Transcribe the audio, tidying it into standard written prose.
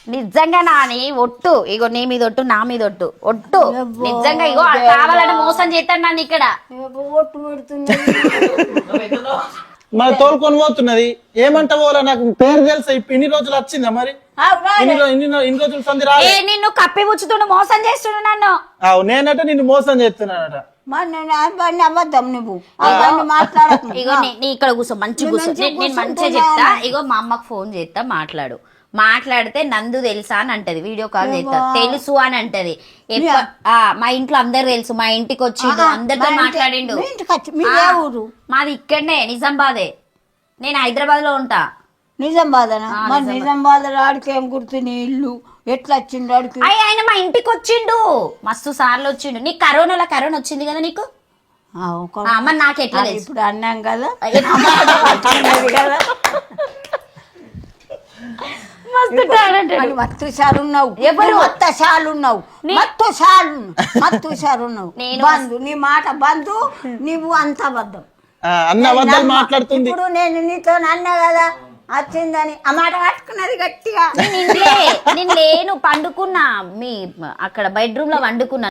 నిజంగా నాని ఒట్టు ఇగో నీ మీద ఒట్టు నా మీద ఒట్టు నిజంగా ఇగో కావాలని మోసం చేస్తాడు నన్ను ఇక్కడ ఒట్టు పెడుతుంది మరి తోలుకొని పోతున్నది ఏమంటావో నాకు పేరు తెలుసా ఇన్ని రోజులు వచ్చిందా మరి ఇన్ని రోజులు సంది రా నిన్ను కప్పి ముచ్చుతుండు మోసం చేస్తుండు నన్ను నేనట నిన్ను మోసం చేస్తున్నానట అబద్ధం నువ్వు అవన్నీ మాట్లాడకు ఇగో నీ ఇక్కడ కూర్చో మంచి కూర్చో నేను మంచిగా చెప్తా ఇగో మా అమ్మకు ఫోన్ చేస్తా మాట్లాడితే నందు తెలుసా అని అంటది వీడియో కాల్ చేస్తా తెలుసు అని అంటది మా ఇంట్లో అందరు తెలుసు మా ఇంటికి వచ్చిండు అందరితో మాట్లాడిండు మాది ఇక్కడనే నిజామాబాదే నేను హైదరాబాద్ లో ఉంటా నిజామాబాదనా మరి నిజామాబాద్ ఆడికి ఏం గుర్తు నీ ఇల్లు ఎట్లా వచ్చిండు ఆడికి ఆయన మా ఇంటికి వచ్చిండు మస్తు సార్లు వచ్చిండు నీకు కరోనా వచ్చింది కదా నీకు మరి నాకు ఎట్లా ఇప్పుడు అన్నాం కదా మత్తు సార్ ఉన్నావు ఎవరు మత్తు సార్ ఉన్నావు బంధు నీ మాట బంధు నీవు అంత అబద్ధం మాట్లాడుతుంది ఇప్పుడు నేను నీతో అన్నా కదా వచ్చిందని ఆ మాట పట్టుకున్నది గట్టిగా నేను లేను పండుకున్నా మీ అక్కడ బెడ్రూమ్ లో వండుకున్నా